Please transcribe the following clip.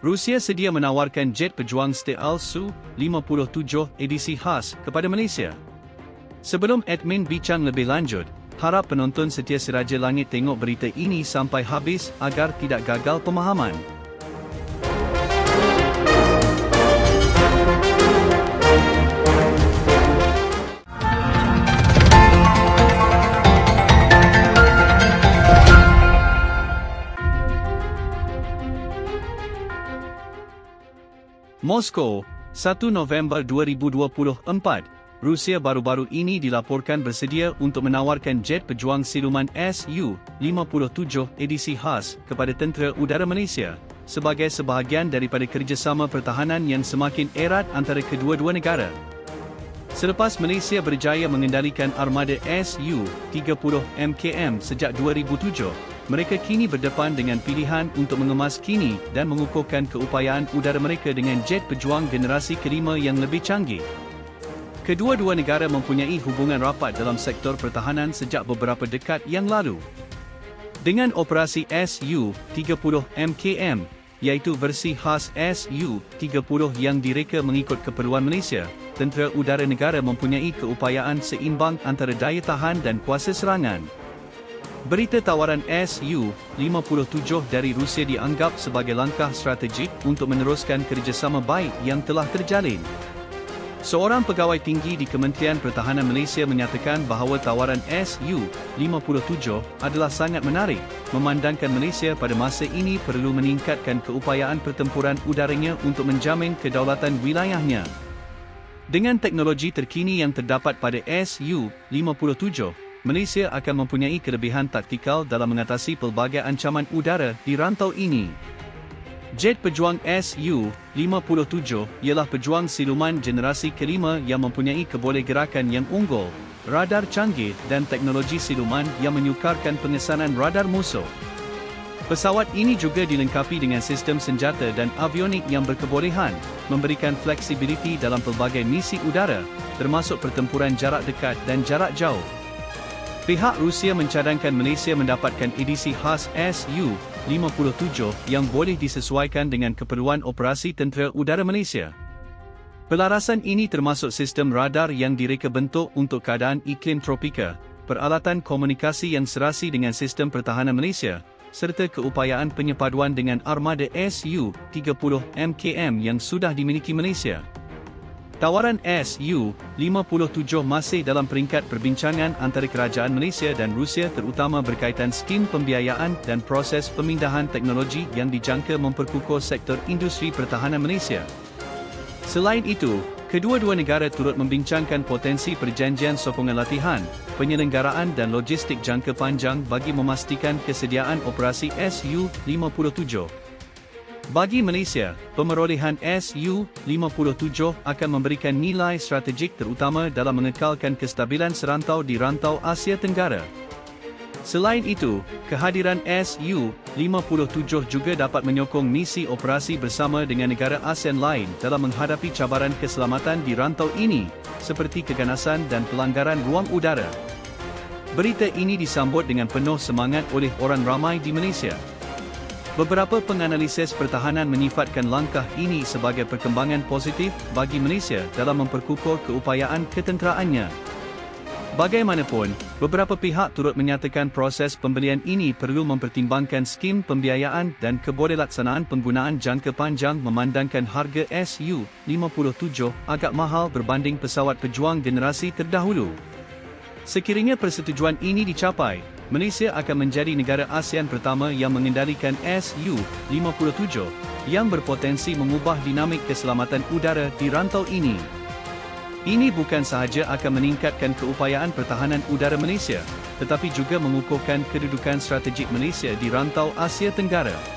Rusia sedia menawarkan jet pejuang Stealth Su-57 edisi khas kepada Malaysia. Sebelum admin bincang lebih lanjut, harap penonton setia Seraja Langit tengok berita ini sampai habis agar tidak gagal pemahaman. Moskow, 1 November 2024. Rusia baru-baru ini dilaporkan bersedia untuk menawarkan jet pejuang siluman Su-57 edisi khas kepada Tentera Udara Malaysia sebagai sebahagian daripada kerjasama pertahanan yang semakin erat antara kedua-dua negara. Selepas Malaysia berjaya mengendalikan armada Su-30 MKM sejak 2007, mereka kini berdepan dengan pilihan untuk mengemas kini dan mengukuhkan keupayaan udara mereka dengan jet pejuang generasi kelima yang lebih canggih. Kedua-dua negara mempunyai hubungan rapat dalam sektor pertahanan sejak beberapa dekad yang lalu. Dengan operasi Su-30 MKM, iaitu versi khas Su-30 yang direka mengikut keperluan Malaysia, Tentera Udara Negara mempunyai keupayaan seimbang antara daya tahan dan kuasa serangan. Berita tawaran Su-57 dari Rusia dianggap sebagai langkah strategik untuk meneruskan kerjasama baik yang telah terjalin. Seorang pegawai tinggi di Kementerian Pertahanan Malaysia menyatakan bahawa tawaran Su-57 adalah sangat menarik, memandangkan Malaysia pada masa ini perlu meningkatkan keupayaan pertempuran udaranya untuk menjamin kedaulatan wilayahnya. Dengan teknologi terkini yang terdapat pada Su-57, Malaysia akan mempunyai kelebihan taktikal dalam mengatasi pelbagai ancaman udara di rantau ini. Jet pejuang Su-57 ialah pejuang siluman generasi kelima yang mempunyai kebolehgerakan yang unggul, radar canggih dan teknologi siluman yang menyukarkan pengesanan radar musuh. Pesawat ini juga dilengkapi dengan sistem senjata dan avionik yang berkebolehan, memberikan fleksibiliti dalam pelbagai misi udara, termasuk pertempuran jarak dekat dan jarak jauh. Pihak Rusia mencadangkan Malaysia mendapatkan edisi khas Su-57 yang boleh disesuaikan dengan keperluan operasi Tentera Udara Malaysia. Pelarasan ini termasuk sistem radar yang direka bentuk untuk keadaan iklim tropika, peralatan komunikasi yang serasi dengan sistem pertahanan Malaysia, serta keupayaan penyepaduan dengan armada Su-30 MKM yang sudah dimiliki Malaysia. Tawaran Su-57 masih dalam peringkat perbincangan antara kerajaan Malaysia dan Rusia terutama berkaitan skim pembiayaan dan proses pemindahan teknologi yang dijangka memperkukuh sektor industri pertahanan Malaysia. Selain itu, kedua-dua negara turut membincangkan potensi perjanjian sokongan latihan, penyelenggaraan dan logistik jangka panjang bagi memastikan kesediaan operasi Su-57. Bagi Malaysia, pemerolehan Su-57 akan memberikan nilai strategik terutama dalam mengekalkan kestabilan serantau di rantau Asia Tenggara. Selain itu, kehadiran Su-57 juga dapat menyokong misi operasi bersama dengan negara ASEAN lain dalam menghadapi cabaran keselamatan di rantau ini, seperti keganasan dan pelanggaran ruang udara. Berita ini disambut dengan penuh semangat oleh orang ramai di Malaysia. Beberapa penganalisis pertahanan menyifatkan langkah ini sebagai perkembangan positif bagi Malaysia dalam memperkukuh keupayaan ketenteraannya. Bagaimanapun, beberapa pihak turut menyatakan proses pembelian ini perlu mempertimbangkan skim pembiayaan dan kebolehlaksanaan penggunaan jangka panjang memandangkan harga Su-57 agak mahal berbanding pesawat pejuang generasi terdahulu. Sekiranya persetujuan ini dicapai, Malaysia akan menjadi negara ASEAN pertama yang mengendalikan Su-57, yang berpotensi mengubah dinamik keselamatan udara di rantau ini. Ini bukan sahaja akan meningkatkan keupayaan pertahanan udara Malaysia, tetapi juga mengukuhkan kedudukan strategik Malaysia di rantau Asia Tenggara.